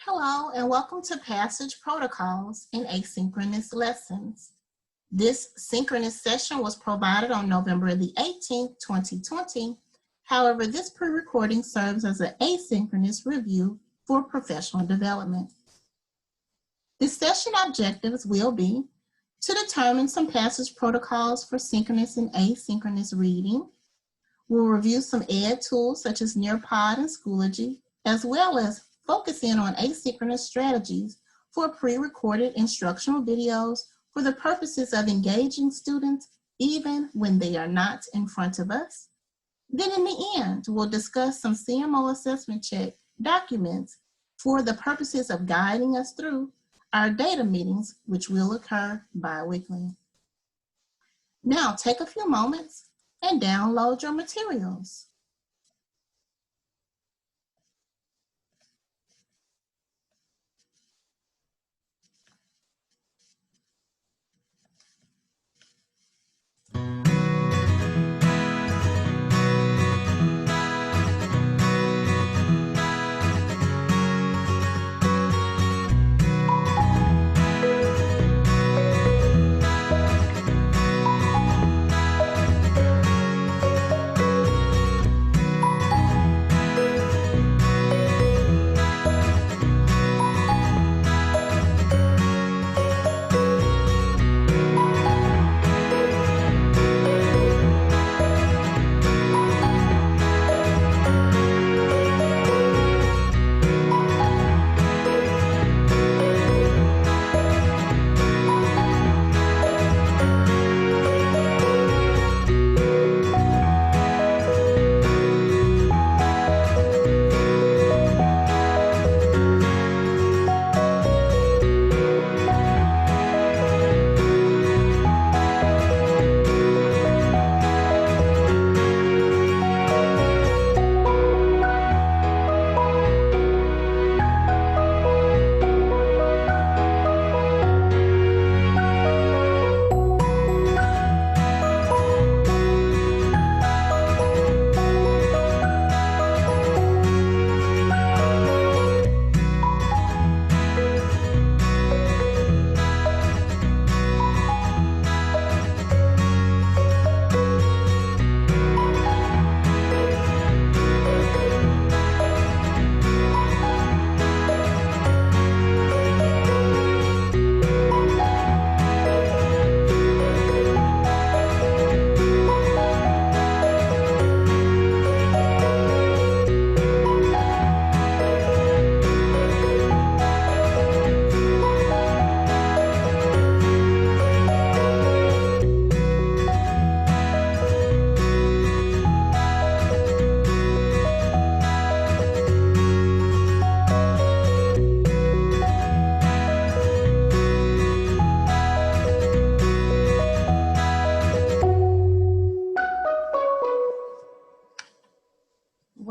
Hello and welcome to Passage Protocols and Asynchronous Lessons. This synchronous session was provided on November the 18th, 2020. However, this pre-recording serves as an asynchronous review for professional development. The session objectives will be to determine some passage protocols for synchronous and asynchronous reading. We'll review some ed tools such as Nearpod and Schoology, as well as focus in on asynchronous strategies for pre-recorded instructional videos for the purposes of engaging students even when they are not in front of us. Then in the end, we'll discuss some CMO assessment check documents for the purposes of guiding us through our data meetings, which will occur bi-weekly. Now take a few moments and download your materials.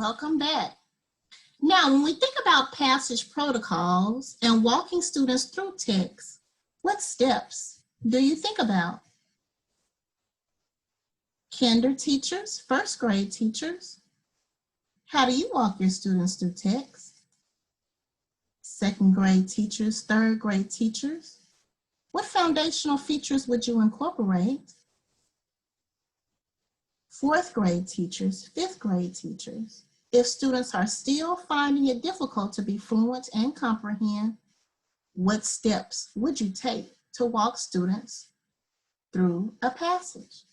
Welcome back. Now, when we think about passage protocols and walking students through text, what steps do you think about? Kinder teachers, first grade teachers, how do you walk your students through text? Second grade teachers, third grade teachers, what foundational features would you incorporate? Fourth grade teachers, fifth grade teachers, if students are still finding it difficult to be fluent and comprehend, what steps would you take to walk students through a passage?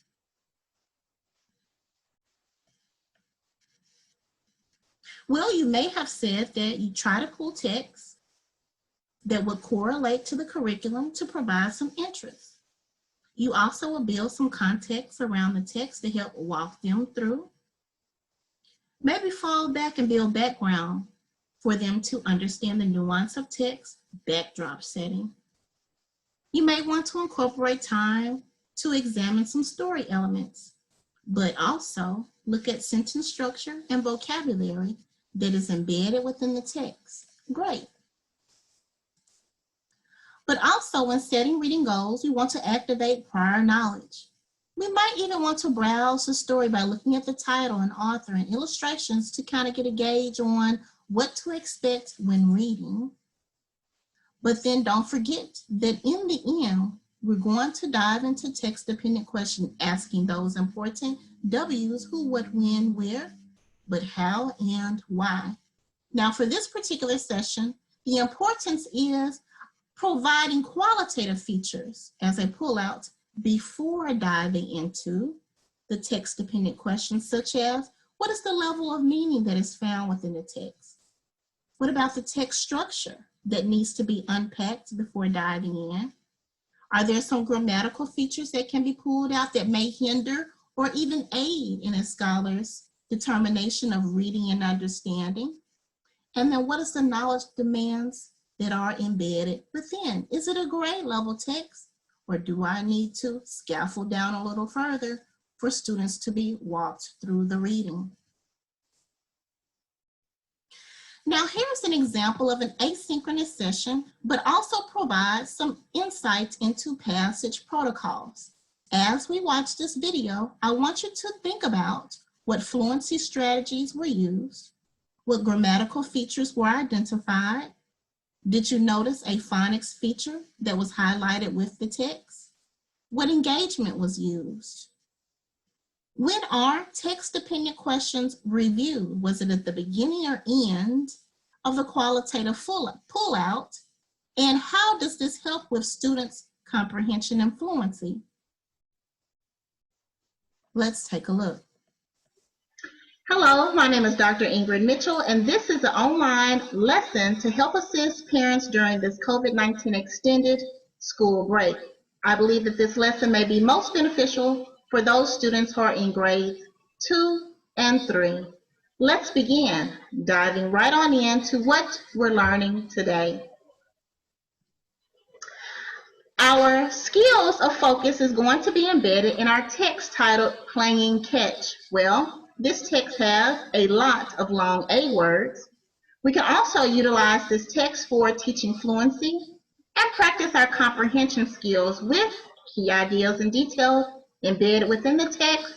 Well, you may have said that you try to pull text that would correlate to the curriculum to provide some interest. You also will build some context around the text to help walk them through. Maybe fall back and build background for them to understand the nuance of text, backdrop setting. You may want to incorporate time to examine some story elements, but also look at sentence structure and vocabulary that is embedded within the text. Great. But also when setting reading goals, we want to activate prior knowledge. We might even want to browse the story by looking at the title and author and illustrations to kind of get a gauge on what to expect when reading But then don't forget that in the end, we're going to dive into text-dependent questions asking those important W's: who, what, when, where, but how and why. Now for this particular session, the importance is providing qualitative features as a pullout before diving into the text-dependent questions, such as what is the level of meaning that is found within the text? What about the text structure that needs to be unpacked before diving in? Are there some grammatical features that can be pulled out that may hinder or even aid in a scholar's determination of reading and understanding? And then what is the knowledge demands that are embedded within? Is it a grade level text, or do I need to scaffold down a little further for students to be walked through the reading? Now here's an example of an asynchronous session, but also provides some insights into passage protocols. As we watch this video, I want you to think about what fluency strategies were used, what grammatical features were identified. Did you notice a phonics feature that was highlighted with the text? What engagement was used? When are text-dependent questions reviewed? Was it at the beginning or end of the qualitative pullout? And how does this help with students' comprehension and fluency? Let's take a look. Hello, my name is Dr. Ingrid Mitchell, and this is an online lesson to help assist parents during this COVID-19 extended school break. I believe that this lesson may be most beneficial for those students who are in grades 2 and 3. Let's begin diving right on into what we're learning today. Our skills of focus is going to be embedded in our text titled Playing Catch. Well, this text has a lot of long A words. We can also utilize this text for teaching fluency and practice our comprehension skills with key ideas and details embedded within the text.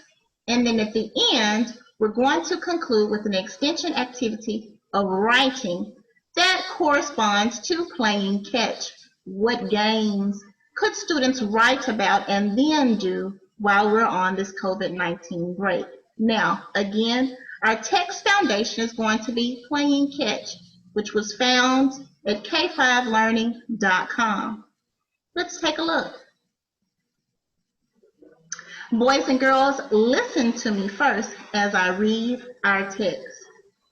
And then at the end, we're going to conclude with an extension activity of writing that corresponds to playing catch. What games could students write about and then do while we're on this COVID-19 break? Now, again, our text foundation is going to be Playing Catch, which was found at k5learning.com. Let's take a look. Boys and girls, listen to me first as I read our text,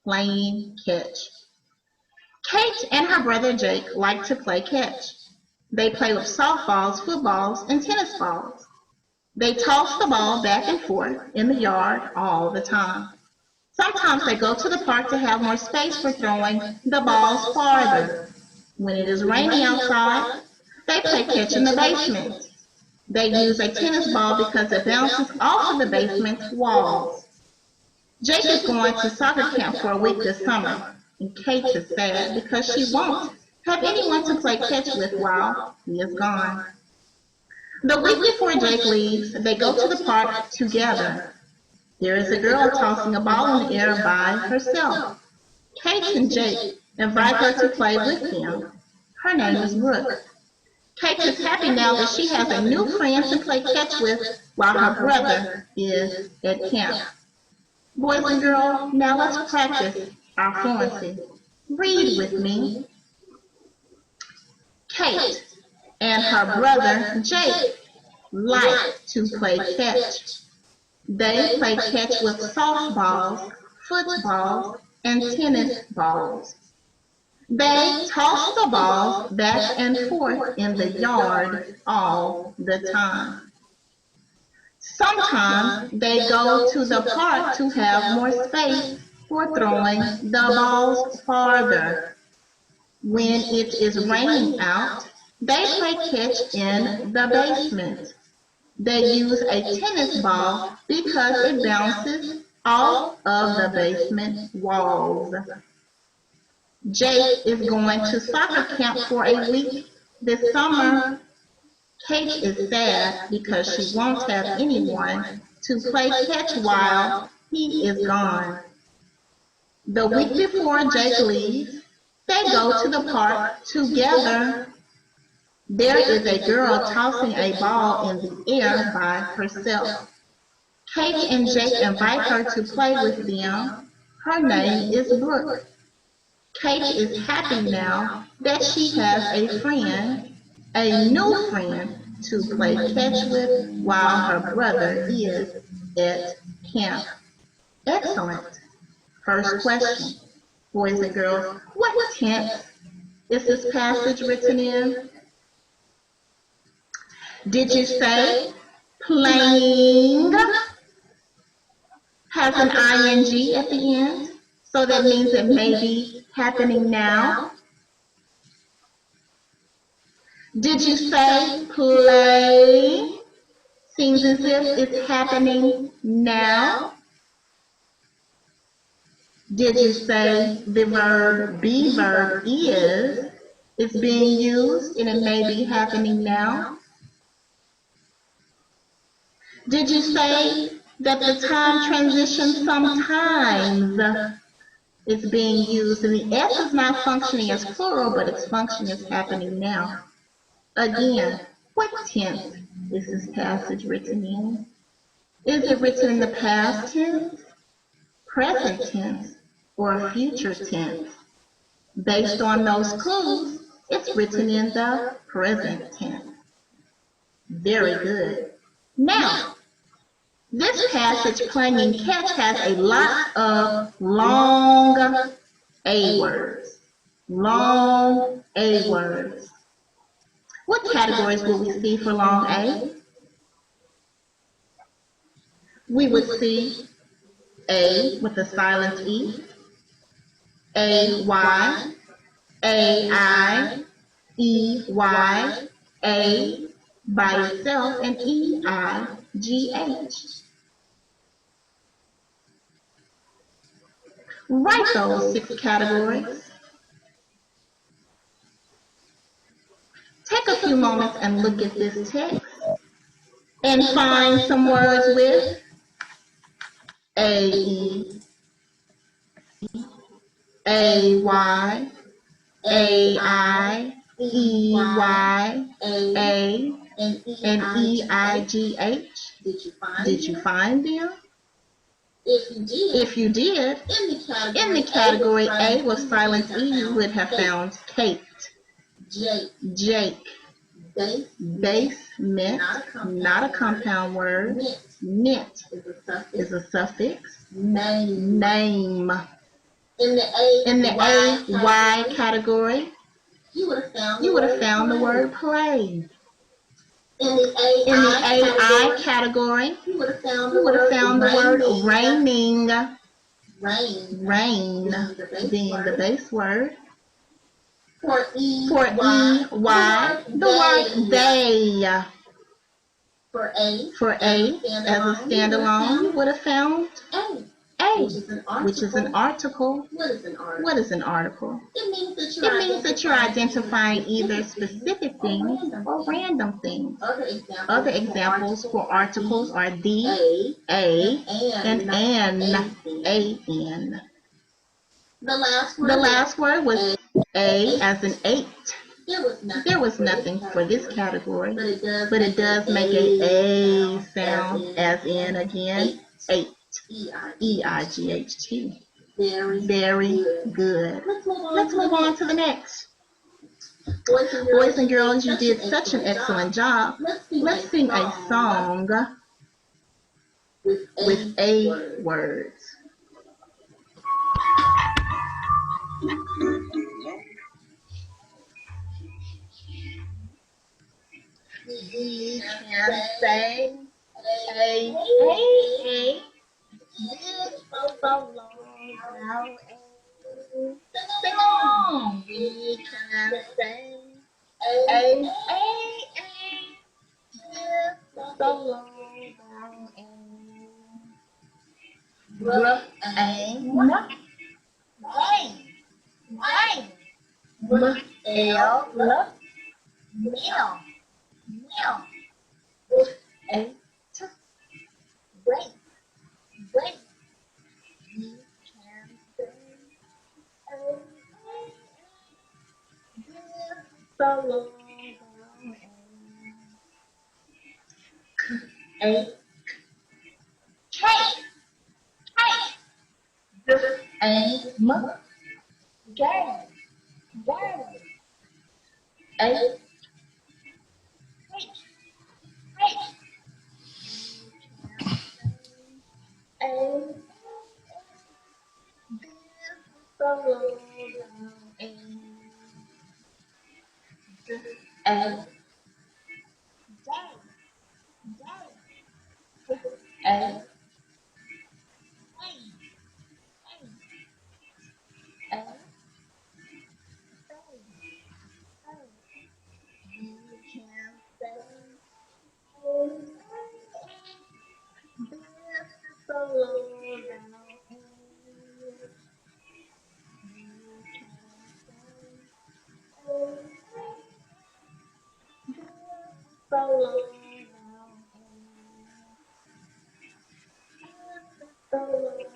Playing Catch. Kate and her brother Jake like to play catch. They play with softballs, footballs, and tennis balls. They toss the ball back and forth in the yard all the time. Sometimes they go to the park to have more space for throwing the balls farther. When it is raining outside, they play catch in the basement. They use a tennis ball because it bounces off of the basement's walls. Jake is going to soccer camp for a week this summer, and Kate is sad because she won't have anyone to play catch with while he is gone. The week before Jake leaves, they go to the park together. There is a girl tossing a ball in the air by herself. Kate and Jake invite her to play with them. Her name is Brooke. Kate is happy now that she has a new friend to play catch with while her brother is at camp. Boys and girls, now let's practice our fluency. Read with me. Kate and her brother Jake like to play catch. They play catch with softballs, footballs, and tennis balls. They toss the balls back and forth in the yard all the time. Sometimes they go to the park to have more space for throwing the balls farther. When it is raining out, they play catch in the basement. They use a tennis ball because it bounces off of the basement walls. Jake is going to soccer camp for a week this summer. Kate is sad because she won't have anyone to play catch while he is gone. The week before Jake leaves, They go to the park together. There is a girl tossing a ball in the air by herself. Kate and Jake invite her to play with them. Her name is Brooke. Kate is happy now that she has a new friend, to play catch with while her brother is at camp. Excellent. First question, boys and girls, what tense is this passage written in? Did you say playing has an ing at the end? So that means it may be happening now. Did you say play seems as if it's happening now? Did you say the verb be verb is being used and it may be happening now? Did you say that the time transition sometimes is being used and the S is not functioning as plural, but its function is happening now? Again, what tense is this passage written in? Is it written in the past tense, present tense, or future tense? Based on those clues, it's written in the present tense. Very good. Now, this passage, playing catch, has a lot of long A words. Long A words. What categories will we see for long A? We would see A with a silent E, A-Y, A-I, E-Y, A by itself, and E-I-G-H. Write those 6 categories. Take a few moments and look at this text and find some words with A-E, A-Y, A-I, E-Y, A, and E-I-G-H. Did you find them? If you did, in the category A with silent E, you would have found Kate, Jake, basement, not a compound word, knit is a suffix, name. In the A-Y category, you would have found the word play. In the A-I category, you would have found the word raining. Rain being the base word. For E-Y, the word they. For A, as a standalone, you would have found A, which is an article. What is an article? It means that you're identifying either specific things or random things. Other examples for articles are the, a, and an, A-N. The last word was A as in 8. There was nothing for this category, but it does make a sound, as in, again, 8. E-I-G-H-T. Very good. Let's move on to the next. Boys and girls, you did such an excellent job. Let's sing a song with A words. We can say A, so long, sing along. We can say A, so long, look, rain, look, look, meal, A, break, we can say A, solo A cake, this ain't much game, A A solo A A A you can say this solo solo solo.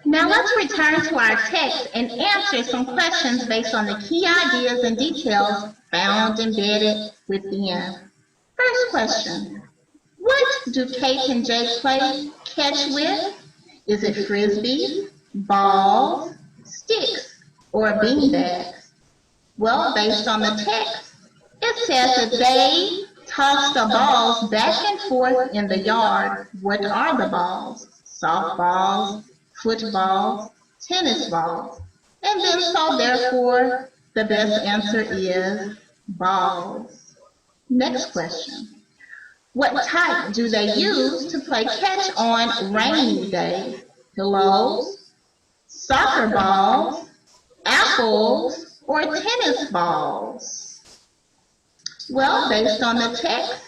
Now let's return to our text and answer some questions based on the key ideas and details found embedded within. First question, what do Kate and Jake play catch with? Is it frisbees, balls, sticks, or beanbags? Well, based on the text, it says that they toss the balls back and forth in the yard. What are the balls? Softballs, footballs, tennis balls. And then so therefore, the best answer is balls. Next question. What type do they use to play catch on rainy days? Pillows, soccer balls, apples, or tennis balls? Well, based on the text,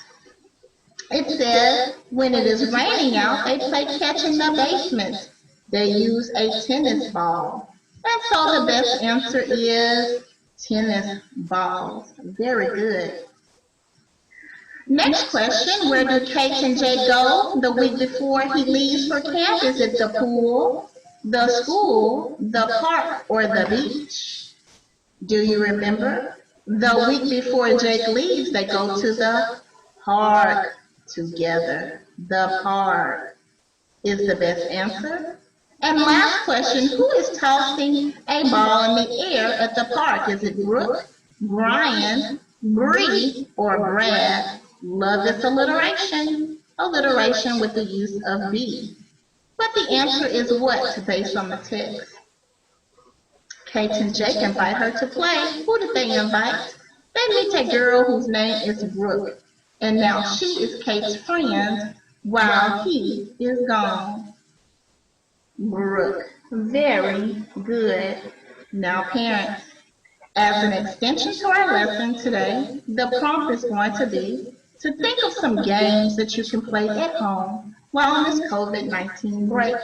it says when it is raining out, they play catch in the basement. They use a tennis ball. And so the best answer is tennis balls. Very good. Next question, where do Kate and Jake go the week before he leaves for camp? Is it the pool, the school, the park, or the beach? Do you remember? The week before Jake leaves, they go to the park together. The park is the best answer. And last question, who is tossing a ball in the air at the park? Is it Brooke, Brian, Bree, or Brad? Love this alliteration with the use of be. But the answer is what based on the text? Kate and Jake invite her to play. Who did they invite? They meet a girl whose name is Brooke. And now she is Kate's friend while he is gone. Brooke. Very good. Now parents, as an extension to our lesson today, the prompt is going to be to think of some games that you can play at home while on this COVID-19 break.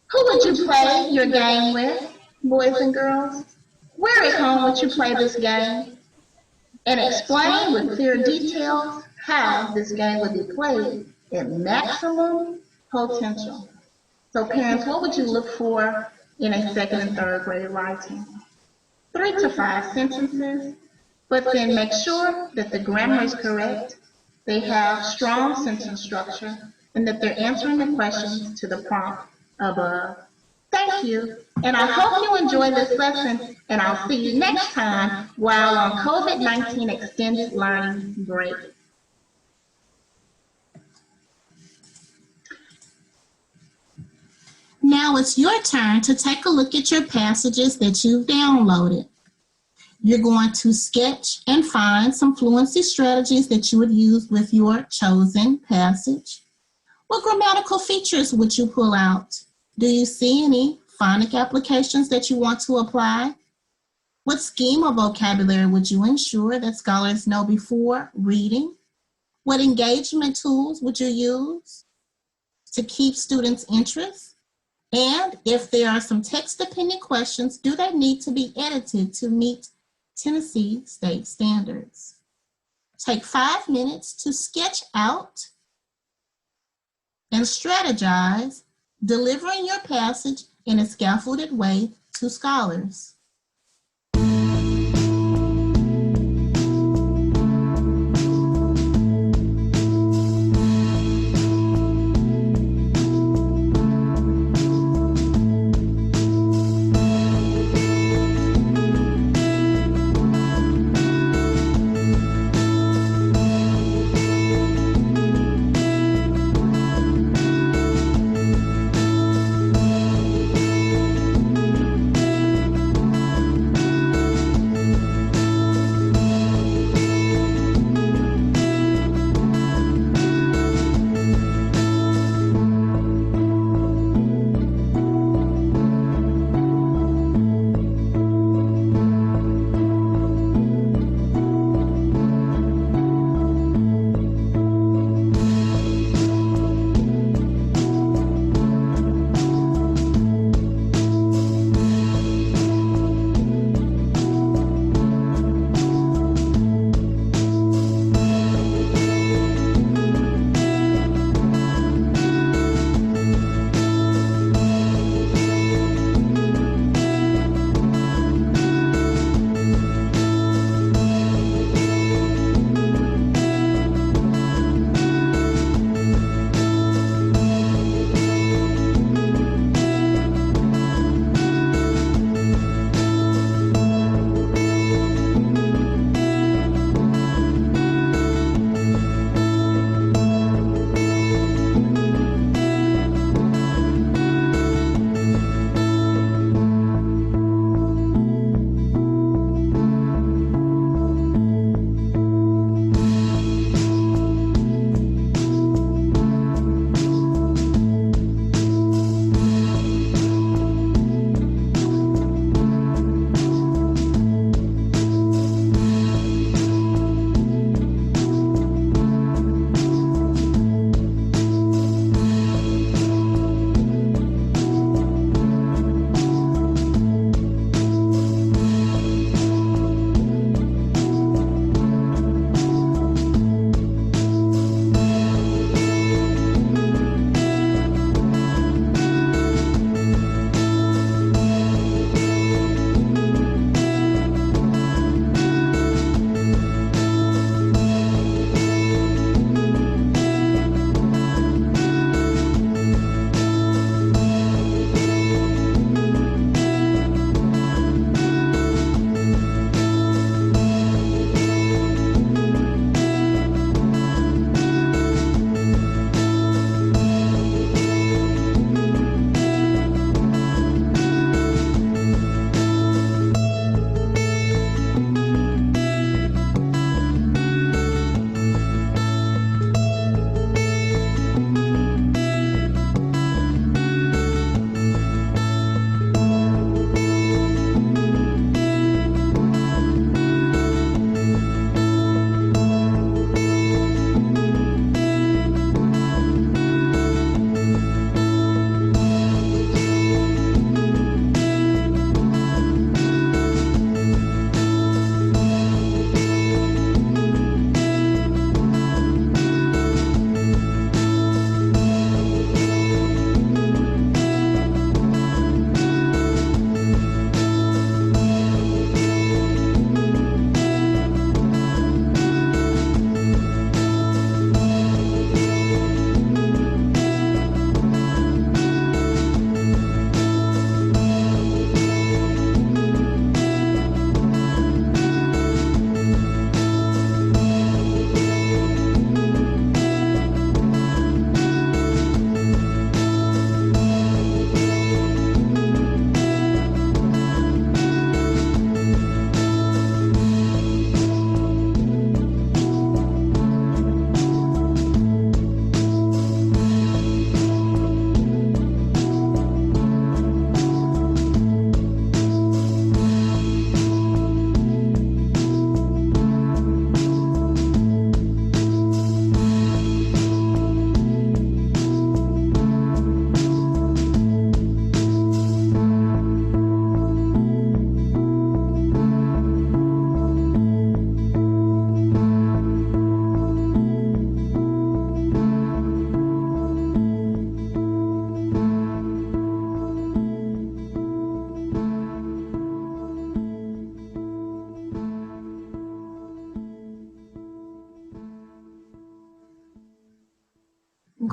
Who would you play your game with, boys and girls? Where at home would you play this game? And explain with clear details how this game would be played at maximum potential. So parents, what would you look for in a second and third grade writing? 3 to 5 sentences, but then make sure that the grammar is correct, they have strong sentence structure, and that they're answering the questions to the prompt above. Thank you, and I hope you enjoyed this lesson, and I'll see you next time while on COVID-19 Extended Learning Break. Now it's your turn to take a look at your passages that you've downloaded. You're going to sketch and find some fluency strategies that you would use with your chosen passage. What grammatical features would you pull out? Do you see any phonic applications that you want to apply? What scheme of vocabulary would you ensure that scholars know before reading? What engagement tools would you use to keep students' interest? And if there are some text-dependent questions, do they need to be edited to meet Tennessee state standards? Take 5 minutes to sketch out and strategize, delivering your passage in a scaffolded way to scholars.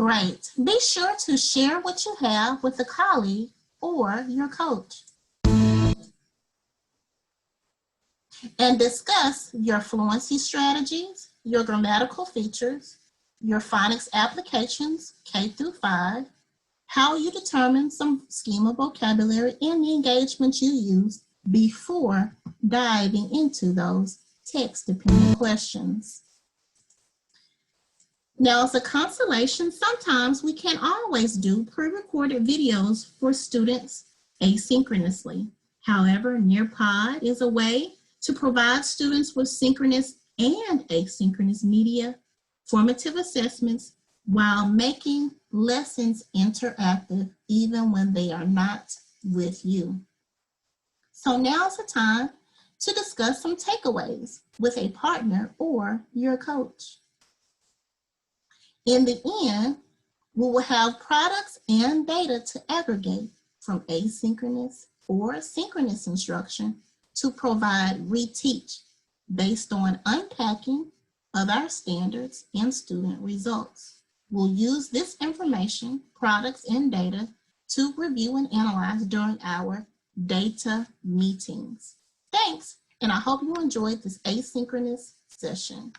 Great. Be sure to share what you have with a colleague or your coach. And discuss your fluency strategies, your grammatical features, your phonics applications, K through 5, how you determine some schema vocabulary, and the engagement you use before diving into those text-dependent questions. Now, as a consolation, sometimes we can't always do pre-recorded videos for students asynchronously. However, Nearpod is a way to provide students with synchronous and asynchronous media, formative assessments, while making lessons interactive even when they are not with you. So now's the time to discuss some takeaways with a partner or your coach. In the end, we will have products and data to aggregate from asynchronous or synchronous instruction to provide reteach based on unpacking of our standards and student results. We'll use this information, products, and data to review and analyze during our data meetings. Thanks, and I hope you enjoyed this asynchronous session.